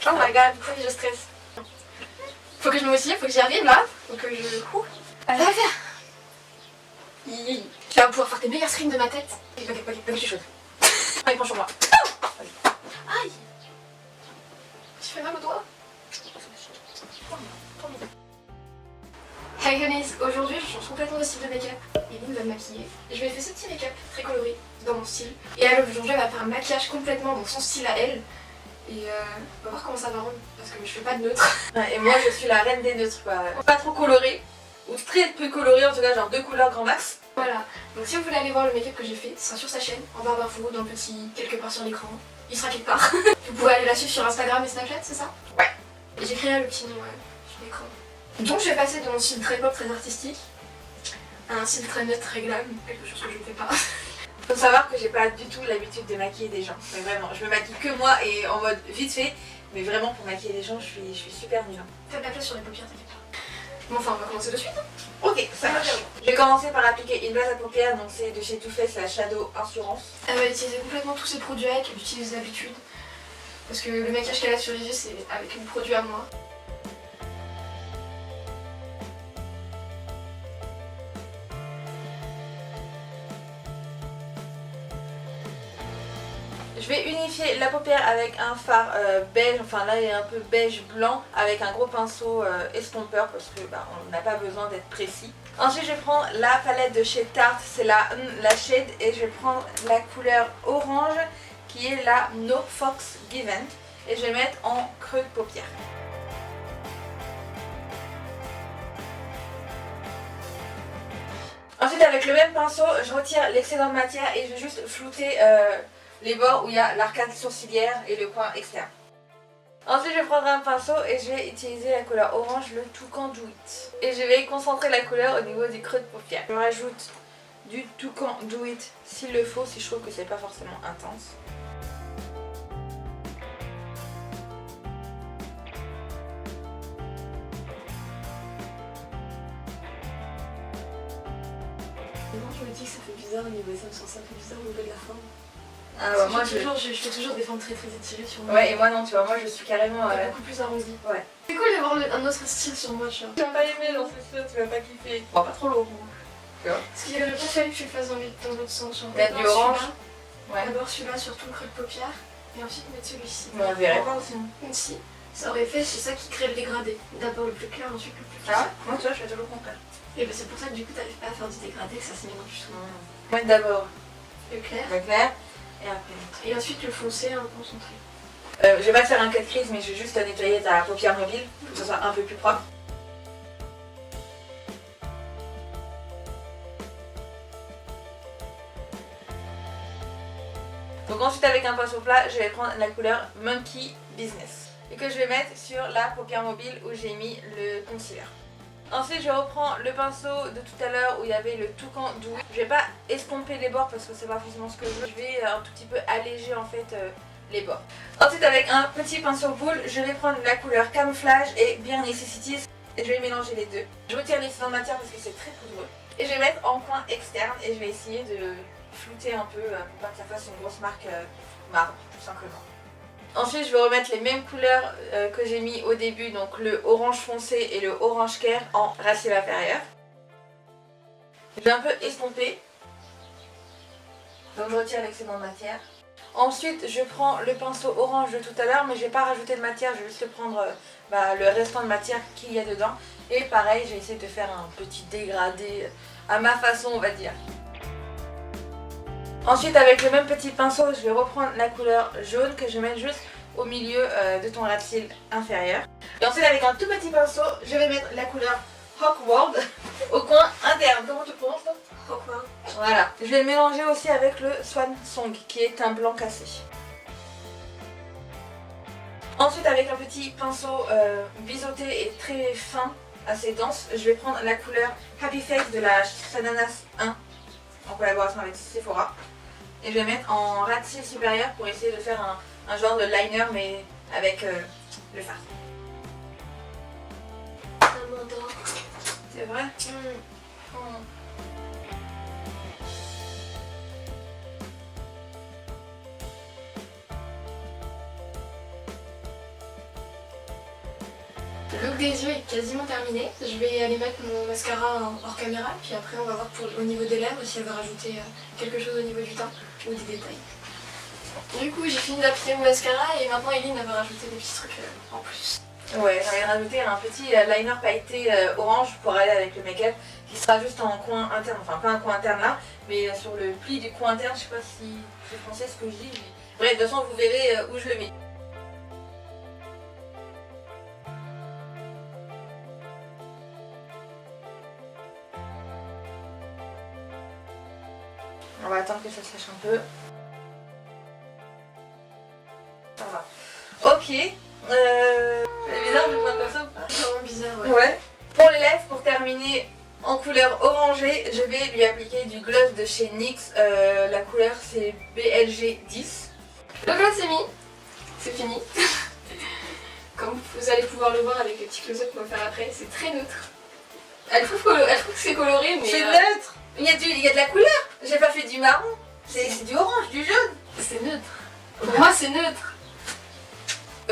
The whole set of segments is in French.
Oh my god, pourquoi je stresse? Faut que je me motive, faut que j'y arrive là. Faut que je... Allez, va faire. Tu vas pouvoir faire tes meilleurs screens de ma tête. Ok, je suis chaude. Allez, prends sur moi. Aïe. Je fais mal au doigt. Hey guys, aujourd'hui je change complètement de style de make-up. Eline va me maquiller. Je vais faire ce petit make-up très coloré dans mon style. Et elle aujourd'hui elle va faire un maquillage complètement dans son style à elle. Et on va voir comment ça va rendre parce que je fais pas de neutre. Ouais, et moi je suis la reine des neutres quoi. Pas trop coloré, ou très peu coloré, en tout cas genre 2 couleurs grand max. Voilà, donc si vous voulez aller voir le make-up que j'ai fait, ce sera sur sa chaîne, en barre d'infos, dans le petit quelque part sur l'écran. Il sera quelque part. Vous pouvez aller la suivre sur Instagram et Snapchat, c'est ça? Ouais. Et j'ai créé le petit nom sur l'écran. Donc je vais passer de mon style très pop, très artistique, à un style très neutre, très glam, quelque chose que je ne fais pas. Faut savoir que j'ai pas du tout l'habitude de maquiller des gens. Mais vraiment, je me maquille que moi et en mode vite fait. Mais vraiment pour maquiller les gens, je suis super nulle. Fais de la place sur les paupières, t'inquiète pas. Bon enfin on va commencer de suite. Ok, ça marche. Je vais commencer par appliquer une base à paupières, donc c'est de chez Too Faced, la Shadow Assurance. Elle va utiliser complètement tous ces produits qu'elle utilise d'habitude. Parce que le maquillage qu'elle a sur les yeux c'est avec mes produits à moi. Je vais unifier la paupière avec un fard beige, enfin là il est un peu beige blanc, avec un gros pinceau estompeur parce que on n'a pas besoin d'être précis. Ensuite je vais prendre la palette de chez Tarte, c'est la shade, et je vais prendre la couleur orange qui est la No Fox Given, et je vais mettre en creux de paupière. Ensuite avec le même pinceau, je retire l'excédent de matière et je vais juste flouter les bords où il y a l'arcade sourcilière et le coin externe. Ensuite je vais prendre un pinceau et je vais utiliser la couleur orange, le Toucan Do It. Et je vais concentrer la couleur au niveau du creux de paupière. Je rajoute du Toucan Do It s'il le faut, si je trouve que c'est pas forcément intense. Moi je me dis que ça fait bizarre au niveau des ça fait bizarre au niveau de la forme. Ah ouais, moi je fais toujours des formes très étirées sur moi. Ouais, et moi non, tu vois, moi je suis carrément beaucoup plus arrondie. Ouais. C'est cool d'avoir un autre style sur moi, tu vois. Tu vas pas aimer, j'en suis sûre, tu vas pas kiffer. Bon, pas trop lourd. Parce qu'il aurait pas fallu que tu le fasses dans l'autre sens. Mettre du orange. Ouais. D'abord celui-là sur tout le creux de paupière et ensuite mettre celui-ci. On verrait pas aussi. Si, ça aurait fait, c'est ça qui crée le dégradé. D'abord le plus clair, ensuite le plus clair. Ah, moi tu vois, je fais toujours le contraire. Et ben c'est pour ça que du coup t'arrives pas à faire du dégradé, que ça se mélange du tout. Moi d'abord Le clair. le clair et après. Et ensuite le foncé en concentré. Je vais pas te faire un cut crease, mais je vais juste nettoyer ta paupière mobile pour que ça soit un peu plus propre. Donc ensuite avec un pinceau plat, je vais prendre la couleur Monkey Business et que je vais mettre sur la paupière mobile où j'ai mis le concealer. Ensuite je reprends le pinceau de tout à l'heure où il y avait le Toucan Do It. Je vais pas estomper les bords parce que c'est pas forcément ce que je veux. Je vais un tout petit peu alléger en fait les bords. Ensuite avec un petit pinceau boule, je vais prendre la couleur Camouflage et Bare Necessities et je vais mélanger les deux. Je retire l'excédent de matière parce que c'est très poudreux. Et je vais mettre en coin externe et je vais essayer de flouter un peu pour pas que ça fasse une grosse marque marbre tout simplement. Ensuite je vais remettre les mêmes couleurs que j'ai mis au début, donc le orange foncé et le orange clair en racine inférieure. Je vais un peu estomper, donc je retire l'excédent de matière. Ensuite je prends le pinceau orange de tout à l'heure, mais je vais pas rajouter de matière, je vais juste prendre le restant de matière qu'il y a dedans. Et pareil, j'ai essayé de faire un petit dégradé à ma façon on va dire. Ensuite avec le même petit pinceau, je vais reprendre la couleur jaune que je vais mettre juste au milieu de ton ras de cils inférieur. Et ensuite avec un tout petit pinceau, je vais mettre la couleur Hawkworld au coin interne. Comment tu prononces toi? Hawkworld. Voilà. Je vais le mélanger aussi avec le Swan Song qui est un blanc cassé. Ensuite avec un petit pinceau biseauté et très fin, assez dense, je vais prendre la couleur Happy Face de la Sananas 1 en collaboration avec Sephora. Et je vais mettre en ras de cils supérieur pour essayer de faire un genre de liner mais avec le fard. Ça m'endort. C'est vrai? Le look des yeux est quasiment terminé. Je vais aller mettre mon mascara hors caméra, puis après on va voir au niveau des lèvres si elle va rajouter quelque chose au niveau du teint ou des détails. Du coup j'ai fini d'appliquer mon mascara et maintenant Eline va rajouter des petits trucs en plus. Ouais, j'ai rajouté un petit liner pailleté orange pour aller avec le make-up qui sera juste en coin interne, enfin pas un coin interne là, mais sur le pli du coin interne, je sais pas si c'est français ce que je dis, mais bref, de toute façon vous verrez où je le mets. On va attendre que ça sèche un peu. Ça va. Ok. C'est bizarre de prendre comme ça ou pas? C'est vraiment bizarre, ouais. Ouais. Pour les lèvres, pour terminer en couleur orangée, je vais lui appliquer du gloss de chez NYX. La couleur c'est BLG 10. Le gloss c'est mis. C'est fini. Comme vous allez pouvoir le voir avec le petit close-up qu'on va faire après, c'est très neutre. Elle trouve que c'est coloré, mais... C'est neutre. Il y a de la couleur. J'ai pas fait du marron. C'est du orange, du jaune. C'est neutre. Pour moi c'est neutre.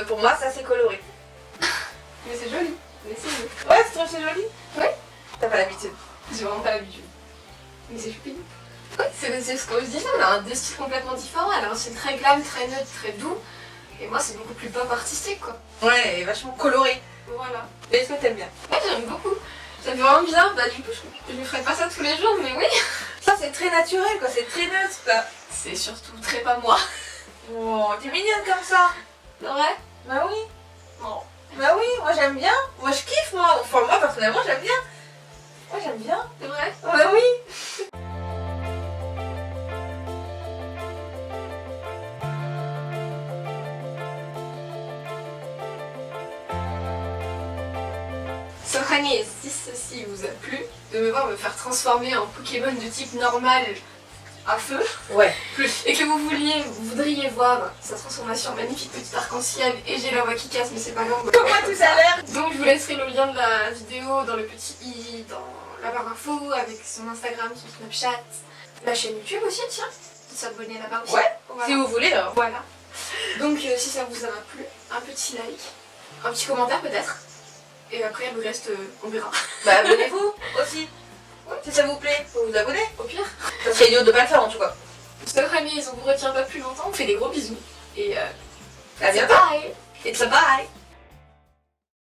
Pour moi ça c'est coloré. Mais c'est joli. Mais c'est neutre. Ouais, tu trouves c'est joli? Ouais. T'as pas l'habitude. J'ai vraiment pas l'habitude. Mais c'est choupi. Ouais, c'est ce que je disais, on a deux styles complètement différents. Elle a un style très glam, très neutre, très doux. Et moi c'est beaucoup plus pop artistique quoi. Ouais, et vachement coloré. Voilà. Et est-ce que t'aimes bien? Ouais, j'aime beaucoup. Ça fait vraiment bizarre, bah du coup je lui ferai pas ça tous les jours, mais oui. Ça c'est très naturel quoi, c'est très neutre quoi. C'est surtout très pas moi. Oh, t'es mignonne comme ça. C'est vrai? Bah oui. Non. Bah oui, moi j'aime bien. Moi je kiffe moi. Enfin moi personnellement j'aime bien. Moi j'aime bien. C'est vrai? Bah oui. So honey, si ceci vous a plu, de me voir me faire transformer en Pokémon de type normal à feu, Ouais. et que vous voudriez voir sa transformation magnifique petit arc-en-ciel, et j'ai la voix qui casse mais c'est pas grave. Comme moi tout à l'heure. Donc je vous laisserai le lien de la vidéo dans le petit i, dans la barre info, avec son Instagram, son Snapchat, la chaîne YouTube aussi, tiens, s'abonner là-bas aussi. Ouais, Voilà. si vous voulez alors. Voilà. Donc si ça vous a plu, un petit like, un petit commentaire peut-être, et après le reste on verra. Bah abonnez-vous aussi. Si ça vous plaît, faut vous abonner. Au pire. Ça serait idiot de pas le faire en tout cas. So honey, on vous retient pas plus longtemps, on fait des gros bisous. Et À bientôt. bye. It's a bye.